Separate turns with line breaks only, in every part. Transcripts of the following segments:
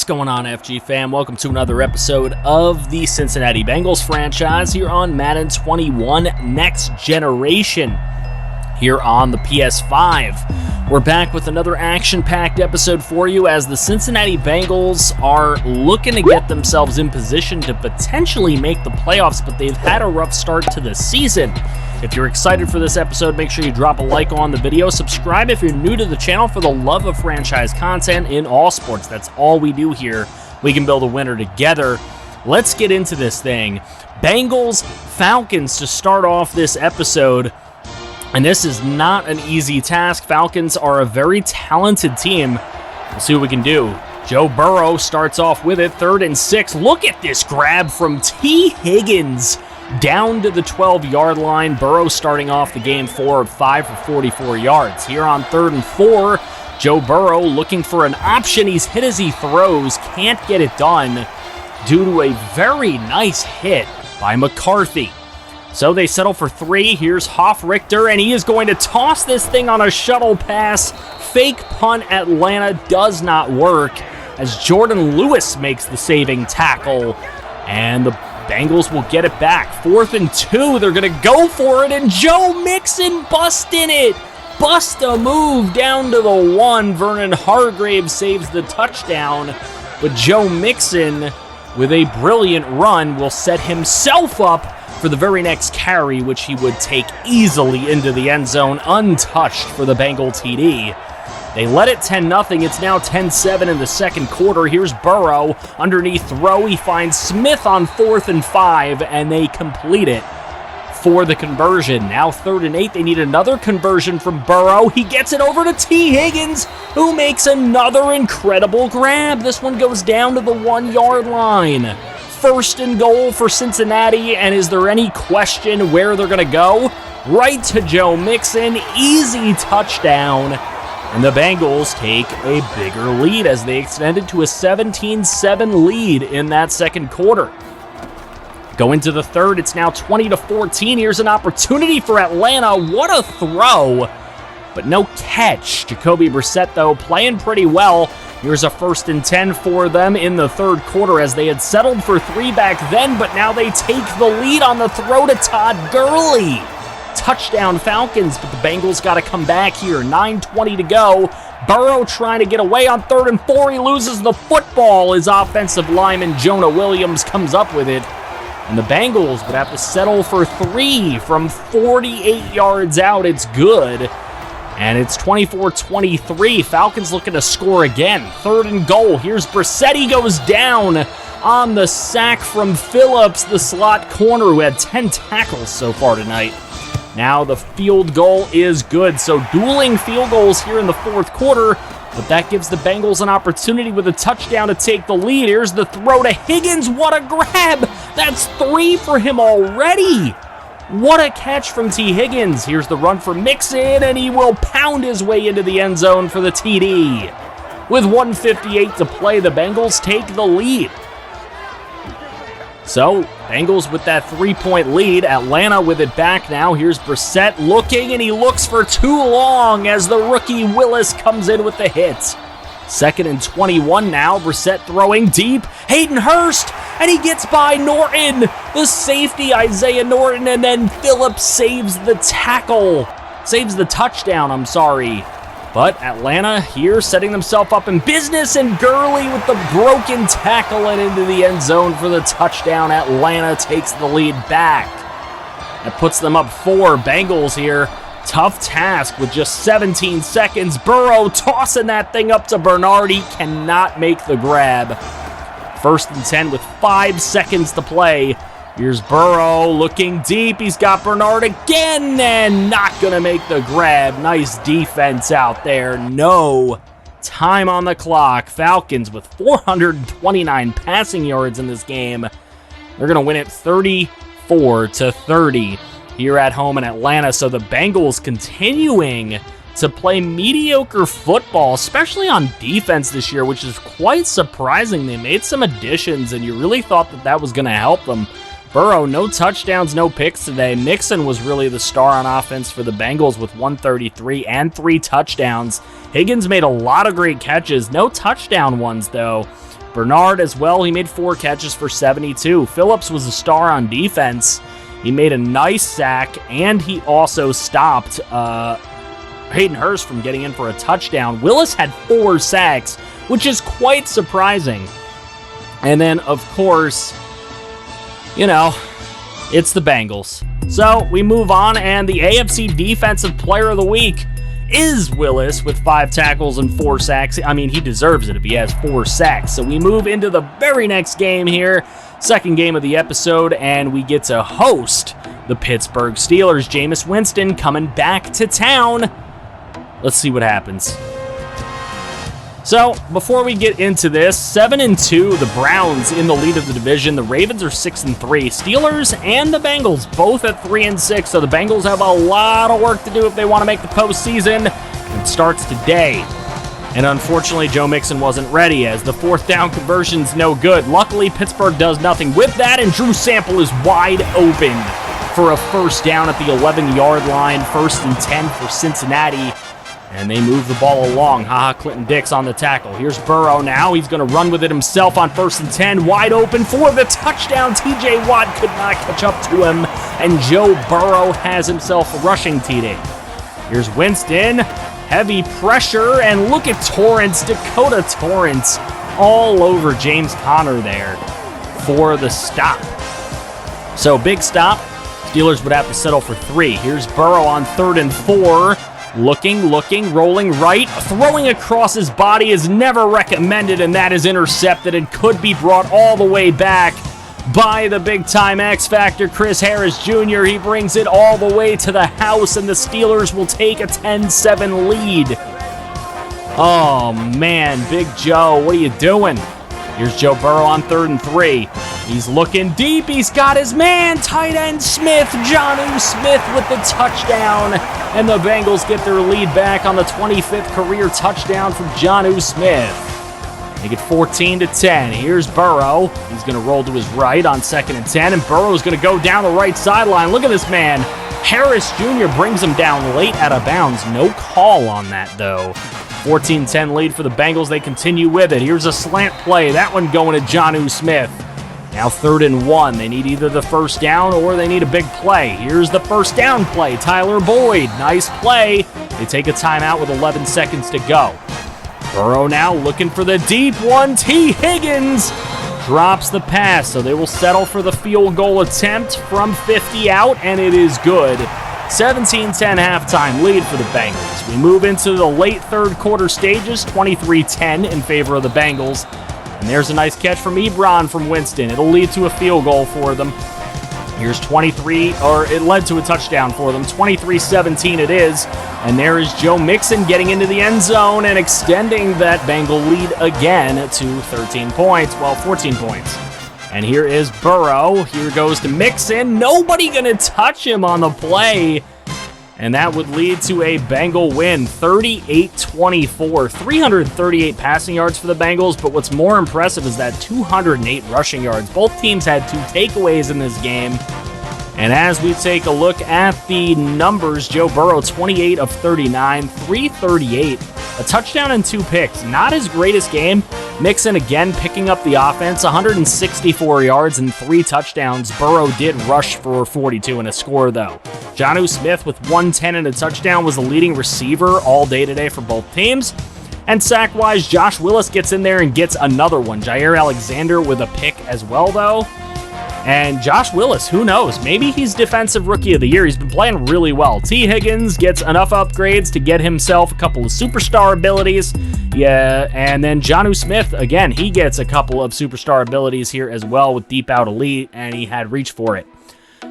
What's going on, FG fam? Welcome to another episode of the Cincinnati Bengals franchise here on Madden 21 Next Generation here on the PS5. We're back with another action-packed episode for you as the Cincinnati Bengals are looking to get themselves in position to potentially make the playoffs, but they've had a rough start to the season. If you're excited for this episode, make sure you drop a like on the video. Subscribe if you're new to the channel for the love of franchise content in all sports. That's all we do here. We can build a winner together. Let's get into this thing. Bengals, Falcons to start off this episode. And this is not an easy task. Falcons are a very talented team. We'll see what we can do. Joe Burrow starts off with it, 3rd and 6. Look at this grab from T. Higgins down to the 12-yard line. Burrow starting off the game 4 of 5 for 44 yards. Here on 3rd and 4, Joe Burrow looking for an option. He's hit as he throws, can't get it done due to a very nice hit by McCarthy. So they settle for 3. Here's Hoff-Richter, and he is going to toss this thing on a shuttle pass. Fake punt Atlanta does not work as Jordan Lewis makes the saving tackle, and the Bengals will get it back. 4th and 2, they're going to go for it, and Joe Mixon busting it. Bust a move down to the 1. Vernon Hargrave saves the touchdown, but Joe Mixon, with a brilliant run, will set himself up for the very next carry, which he would take easily into the end zone, untouched for the Bengal TD. They led it 10-0. It's now 10-7 in the second quarter. Here's Burrow. Underneath throw, he finds Smith on 4th and 5, and they complete it for the conversion. Now 3rd and 8. They need another conversion from Burrow. He gets it over to T. Higgins, who makes another incredible grab. This one goes down to the 1-yard line. 1st and goal for Cincinnati, and is there any question where they're going to go? Right to Joe Mixon. Easy touchdown. And the Bengals take a bigger lead as they extended to a 17-7 lead in that second quarter. Going to the third, it's now 20-14. Here's an opportunity for Atlanta. What a throw, but no catch. Jacoby Brissett, though, playing pretty well. Here's a 1st and 10 for them in the third quarter as they had settled for 3 back then, but now they take the lead on the throw to Todd Gurley. Touchdown Falcons, but the Bengals got to come back here. 9:20 to go. Burrow trying to get away on 3rd and 4. He loses the football. His offensive lineman Jonah Williams comes up with it. And the Bengals would have to settle for 3 from 48 yards out. It's good. And it's 24-23. Falcons looking to score again. 3rd and goal. Here's Brissett. He goes down on the sack from Phillips, the slot corner, who had 10 tackles so far tonight. Now the field goal is good. So dueling field goals here in the fourth quarter, but that gives the Bengals an opportunity with a touchdown to take the lead. Here's the throw to Higgins. What a grab. That's 3 for him already. What a catch from T. Higgins. Here's the run for Mixon, and he will pound his way into the end zone for the TD. With 1:58 to play, the Bengals take the lead. So, Bengals with that 3-point lead. Atlanta with it back now. Here's Brissett looking, and he looks for too long as the rookie Willis comes in with the hit. 2nd and 21 now. Brissett throwing deep. Hayden Hurst, and he gets by Norton. The safety, Isaiah Norton, and then Phillips saves the tackle. Saves the touchdown, I'm sorry. But Atlanta here setting themselves up in business, and Gurley with the broken tackle and into the end zone for the touchdown. Atlanta takes the lead back. That puts them up 4. Bengals here. Tough task with just 17 seconds. Burrow tossing that thing up to Bernard. He cannot make the grab. 1st and 10 with 5 seconds to play. Here's Burrow looking deep. He's got Bernard again and not going to make the grab. Nice defense out there. No time on the clock. Falcons with 429 passing yards in this game. They're going to win it 34-30 here at home in Atlanta. So the Bengals continuing to play mediocre football, especially on defense this year, which is quite surprising. They made some additions, and you really thought that that was going to help them. Burrow, no touchdowns, no picks today. Mixon was really the star on offense for the Bengals with 133 and 3 touchdowns. Higgins made a lot of great catches. No touchdown ones, though. Bernard as well, he made 4 catches for 72. Phillips was a star on defense. He made a nice sack, and he also stopped Hayden Hurst from getting in for a touchdown. Willis had 4 sacks, which is quite surprising. And then, of course, it's the Bengals. So we move on, and the AFC Defensive Player of the Week is Willis with 5 tackles and 4 sacks. I mean, he deserves it if he has 4 sacks. So we move into the very next game here, second game of the episode, and we get to host the Pittsburgh Steelers. Jameis Winston coming back to town. Let's see what happens. So, before we get into this, 7-2, the Browns in the lead of the division. The Ravens are 6-3. Steelers and the Bengals both at 3-6. So the Bengals have a lot of work to do if they want to make the postseason. It starts today. And unfortunately, Joe Mixon wasn't ready, as the 4th down conversion's no good. Luckily, Pittsburgh does nothing with that, and Drew Sample is wide open for a first down at the 11-yard line. 1st and 10 for Cincinnati. And they move the ball along. Clinton Dix on the tackle. Here's Burrow now. He's going to run with it himself on 1st and 10. Wide open for the touchdown. TJ Watt could not catch up to him. And Joe Burrow has himself a rushing TD. Here's Winston. Heavy pressure. And look at Torrance. Dakota Torrance all over James Conner there for the stop. So big stop. Steelers would have to settle for 3. Here's Burrow on 3rd and 4. Looking, rolling right, throwing across his body is never recommended, and that is intercepted and could be brought all the way back by the big-time X-Factor, Chris Harris Jr. He brings it all the way to the house, and the Steelers will take a 10-7 lead. Oh, man, Big Joe, what are you doing? Here's Joe Burrow on 3rd and 3. He's looking deep. He's got his man, tight end Smith. Jonnu Smith with the touchdown. And the Bengals get their lead back on the 25th career touchdown from Jonnu Smith. They get 14-10. Here's Burrow. He's going to roll to his right on 2nd and 10. And Burrow's going to go down the right sideline. Look at this man. Harris Jr. brings him down late out of bounds. No call on that, though. 14-10 lead for the Bengals. They continue with it. Here's a slant play. That one going to Jonnu Smith. Now 3rd and 1. They need either the first down or they need a big play. Here's the first down play. Tyler Boyd. Nice play. They take a timeout with 11 seconds to go. Burrow now looking for the deep one. T. Higgins drops the pass, so they will settle for the field goal attempt from 50 out, and it is good. 17-10 halftime lead for the Bengals. We move into the late 3rd quarter stages, 23-10 in favor of the Bengals. And there's a nice catch from Ebron from Winston. It'll lead to a field goal for them. Here's it led to a touchdown for them. 23-17 it is. And there is Joe Mixon getting into the end zone and extending that Bengal lead again to 14 points. And here is Burrow. Here goes to Mixon. Nobody going to touch him on the play. And that would lead to a Bengal win, 38-24. 338 passing yards for the Bengals, but what's more impressive is that 208 rushing yards. Both teams had 2 takeaways in this game. And as we take a look at the numbers, Joe Burrow, 28 of 39, 338, a touchdown and 2 picks. Not his greatest game. Mixon again picking up the offense, 164 yards and 3 touchdowns. Burrow did rush for 42 and a score, though. Jonnu Smith with 110 and a touchdown was the leading receiver all day today for both teams. And sack-wise, Josh Willis gets in there and gets another one. Jair Alexander with a pick as well, though. And Josh Willis, who knows? Maybe he's Defensive Rookie of the Year. He's been playing really well. T. Higgins gets enough upgrades to get himself a couple of superstar abilities. Yeah, and then Jonnu Smith, again, he gets a couple of superstar abilities here as well with Deep Out Elite, and he had reach for it.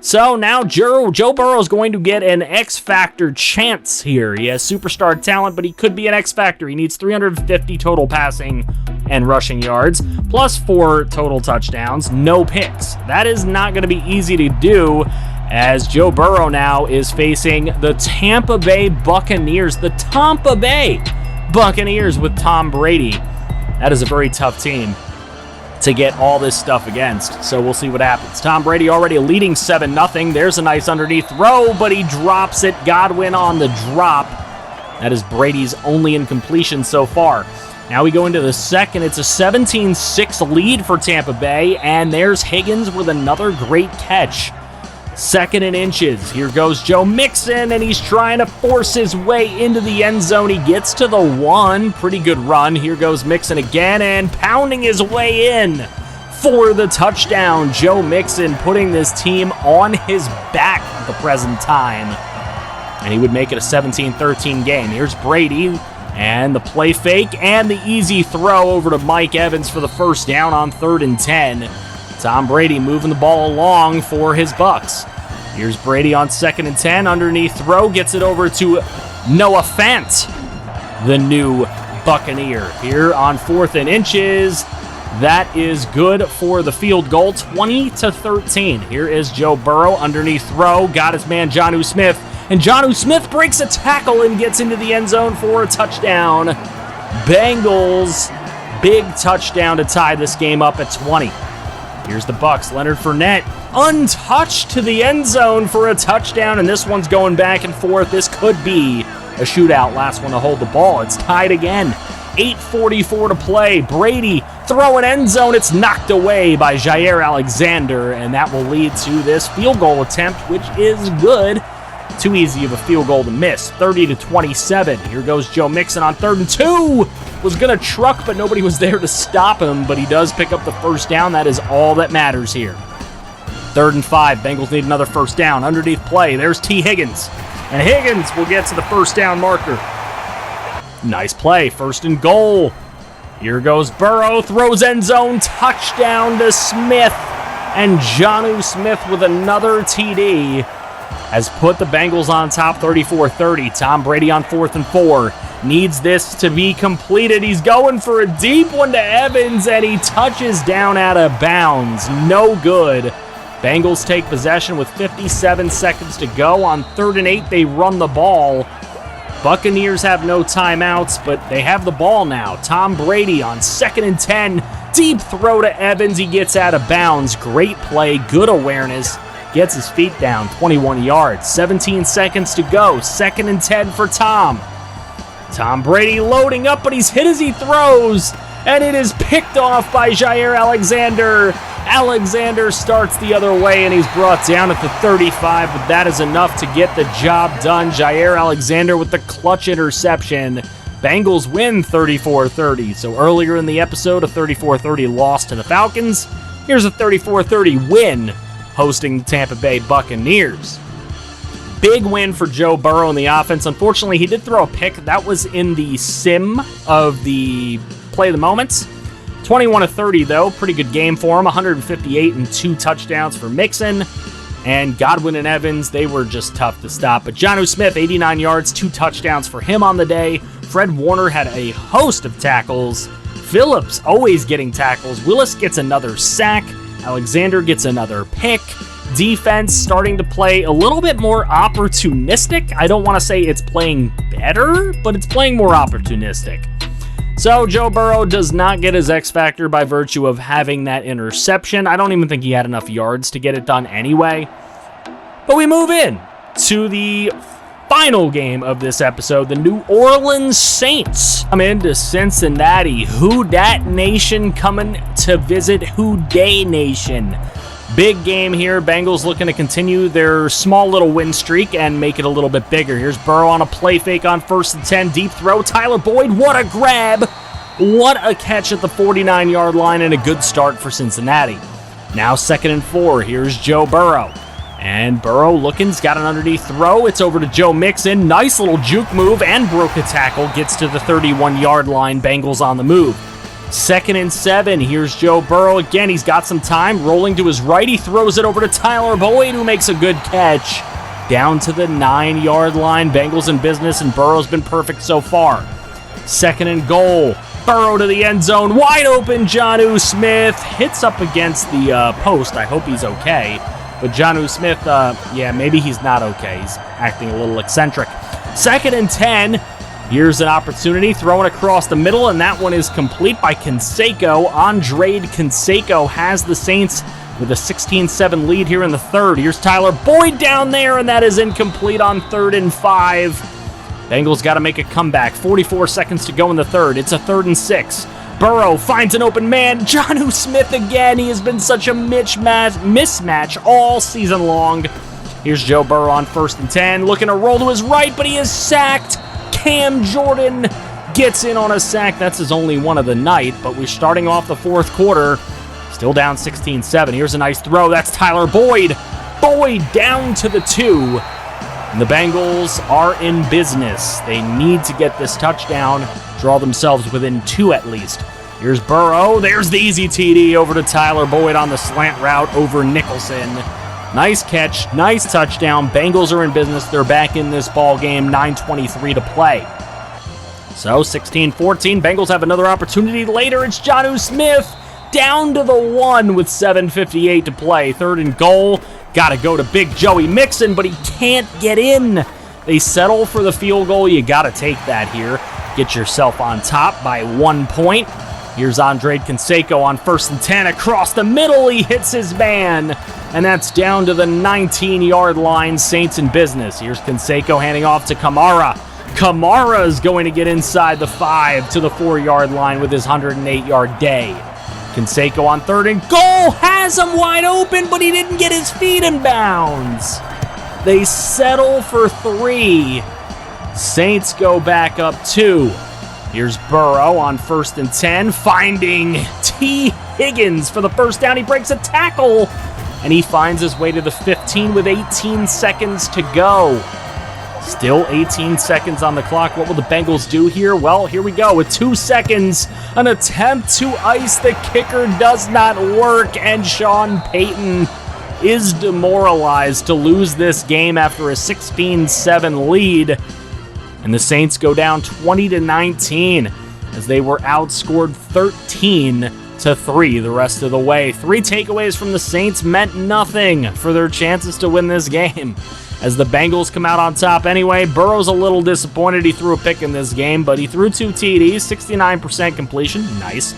So now Joe Burrow is going to get an X-Factor chance here. He has superstar talent, but he could be an X-Factor. He needs 350 total passing and rushing yards, plus 4 total touchdowns, no picks. That is not going to be easy to do, as Joe Burrow now is facing the Tampa Bay Buccaneers. The Tampa Bay Buccaneers with Tom Brady. That is a very tough team to get all this stuff against, so we'll see what happens. Tom Brady already leading 7-0. There's a nice underneath throw, but he drops it. Godwin on the drop. That is Brady's only incompletion so far. Now we go into the second. It's a 17-6 lead for Tampa Bay, and there's Higgins with another great catch. Second and inches. Here goes Joe Mixon, and he's trying to force his way into the end zone. He gets to the 1. Pretty good run. Here goes Mixon again, and pounding his way in for the touchdown. Joe Mixon putting this team on his back at the present time. And he would make it a 17-13 game. Here's Brady, and the play fake, and the easy throw over to Mike Evans for the first down on 3rd and 10. Tom Brady moving the ball along for his Bucs. Here's Brady on 2nd and 10. Underneath throw, gets it over to Noah Fant, the new Buccaneer. Here on 4th and inches. That is good for the field goal, 20-13. Here is Joe Burrow, underneath throw, got his man Jonnu Smith, and Jonnu Smith breaks a tackle and gets into the end zone for a touchdown. Bengals, big touchdown to tie this game up at 20. Here's the Bucs. Leonard Fournette, untouched to the end zone for a touchdown, and this one's going back and forth. This could be a shootout. Last one to hold the ball. It's tied again. 8:44 to play. Brady throwing end zone. It's knocked away by Jair Alexander, and that will lead to this field goal attempt, which is good. Too easy of a field goal to miss. 30-27. Here goes Joe Mixon on 3rd and 2. Was going to truck, but nobody was there to stop him, but he does pick up the first down. That is all that matters here. 3rd and 5. Bengals need another first down. Underneath play. There's T. Higgins. And Higgins will get to the first down marker. Nice play. 1st and goal. Here goes Burrow. Throws end zone. Touchdown to Smith. And Jonnu Smith with another TD has put the Bengals on top 34-30. Tom Brady on 4th and 4. Needs this to be completed. He's going for a deep one to Evans, and he touches down out of bounds. No good. Bengals take possession with 57 seconds to go. On 3rd and 8, they run the ball. Buccaneers have no timeouts, but they have the ball now. Tom Brady on 2nd and 10. Deep throw to Evans. He gets out of bounds. Great play. Good awareness. Gets his feet down. 21 yards. 17 seconds to go. 2nd and 10 for Tom. Tom Brady loading up, but he's hit as he throws, and it is picked off by Jair Alexander. Alexander starts the other way, and he's brought down at the 35, but that is enough to get the job done. Jair Alexander with the clutch interception. Bengals win 34-30. So earlier in the episode, a 34-30 loss to the Falcons. Here's a 34-30 win hosting the Tampa Bay Buccaneers. Big win for Joe Burrow in the offense. Unfortunately, he did throw a pick. That was in the sim of the play of the moments. 21-30, though. Pretty good game for him. 158 and 2 touchdowns for Mixon. And Godwin and Evans, they were just tough to stop. But Jonnu Smith, 89 yards, 2 touchdowns for him on the day. Fred Warner had a host of tackles. Phillips always getting tackles. Willis gets another sack. Alexander gets another pick. Defense starting to play a little bit more opportunistic. I don't want to say it's playing better, but it's playing more opportunistic. So Joe Burrow does not get his X factor by virtue of having that interception. I don't even think he had enough yards to get it done anyway. But we move in to the final game of this episode. The New Orleans Saints come into Cincinnati. Who Dat Nation coming to visit Who Dey Nation. Big game here. Bengals looking to continue their small little win streak and make it a little bit bigger. Here's Burrow on a play fake on 1st and 10. Deep throw. Tyler Boyd. What a grab. What a catch at the 49-yard line and a good start for Cincinnati. Now 2nd and 4. Here's Joe Burrow. And Burrow looking's got an underneath throw. It's over to Joe Mixon. Nice little juke move and broke a tackle. Gets to the 31-yard line. Bengals on the move. 2nd and 7. Here's Joe Burrow again. He's got some time. Rolling to his right. He throws it over to Tyler Boyd, who makes a good catch. Down to the 9-yard line. Bengals in business, and Burrow's been perfect so far. 2nd and goal. Burrow to the end zone. Wide open. Jonnu Smith hits up against the post. I hope he's okay. But Jonnu Smith, maybe he's not okay. He's acting a little eccentric. 2nd and 10. Here's an opportunity, throwing across the middle, and that one is complete by Canseco. Andre Canseco has the Saints with a 16-7 lead here in the third. Here's Tyler Boyd down there, and that is incomplete on 3rd and 5. Bengals got to make a comeback. 44 seconds to go in the third. It's a 3rd and 6. Burrow finds an open man. Jonnu Smith again. He has been such a mismatch all season long. Here's Joe Burrow on 1st and 10. Looking to roll to his right, but he is sacked. Cam Jordan gets in on a sack. That's his only one of the night, but we're starting off the 4th quarter. Still down 16-7. Here's a nice throw. That's Tyler Boyd. Boyd down to the 2. And the Bengals are in business. They need to get this touchdown, draw themselves within 2 at least. Here's Burrow. There's the easy TD over to Tyler Boyd on the slant route over Nicholson. Nice catch, nice touchdown. Bengals are in business. They're back in this ball game. 9:23 to play. So 16-14. Bengals have another opportunity later. It's Jonnu Smith down to the 1 with 7:58 to play. 3rd and goal. Got to go to Big Joey Mixon, but he can't get in. They settle for the field goal. You got to take that here. Get yourself on top by 1 point. Here's Andre Canseco on 1st and 10. Across the middle, he hits his man. And that's down to the 19-yard line. Saints in business. Here's Canseco handing off to Kamara. Kamara is going to get inside the 5 to the 4-yard line with his 108-yard day. Canseco on 3rd and goal has him wide open, but he didn't get his feet in bounds. They settle for 3. Saints go back up 2. Here's Burrow on 1st and 10, finding T. Higgins for the first down. He breaks a tackle, and he finds his way to the 15 with 18 seconds to go. Still 18 seconds on the clock. What will the Bengals do here? Well, here we go. With 2 seconds, an attempt to ice the kicker does not work, and Sean Payton is demoralized to lose this game after a 16-7 lead. And the Saints go down 20-19 as they were outscored 13-3 the rest of the way. 3 takeaways from the Saints meant nothing for their chances to win this game. As the Bengals come out on top anyway, Burrow's a little disappointed. He threw a pick in this game, but he threw 2 TDs, 69% completion. Nice.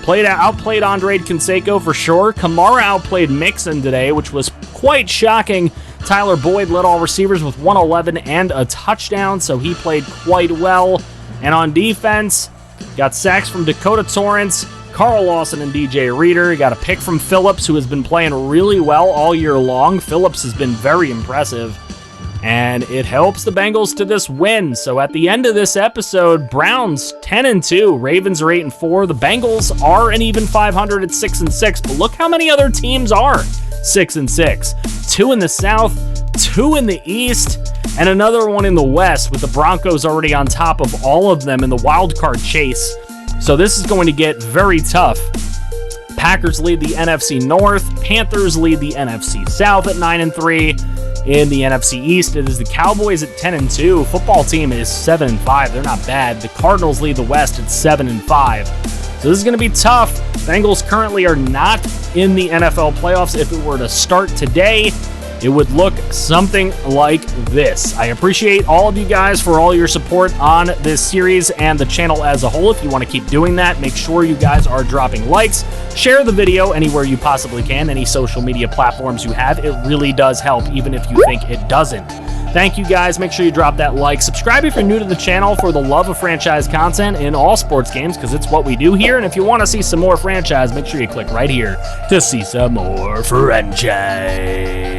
Outplayed Andre Canseco for sure. Kamara outplayed Mixon today, which was quite shocking. Tyler Boyd led all receivers with 111 and a touchdown, so he played quite well. And on defense, got sacks from Dakota Torrance, Carl Lawson, and DJ Reader. Got a pick from Phillips, who has been playing really well all year long. Phillips has been very impressive, and it helps the Bengals to this win. So at the end of this episode, Browns 10-2, Ravens are 8-4. The Bengals are an even 500 at 6-6, but look how many other teams are 6-6. 2 in the South, 2 in the East, and another one in the West, with the Broncos already on top of all of them in the wild card chase. So this is going to get very tough. Packers lead the NFC North. Panthers lead the NFC South at 9-3. In the NFC East, it is the Cowboys at 10-2. Football team is 7-5. They're not bad. The Cardinals lead the West at 7-5. So this is going to be tough. Bengals currently are not in the NFL playoffs. If it were to start today, it would look something like this. I appreciate all of you guys for all your support on this series and the channel as a whole. If you want to keep doing that, make sure you guys are dropping likes. Share the video anywhere you possibly can, any social media platforms you have. It really does help, even if you think it doesn't. Thank you guys. Make sure you drop that like. Subscribe if you're new to the channel for the love of franchise content in all sports games, because it's what we do here. And if you want to see some more franchise, make sure you click right here to see some more franchise.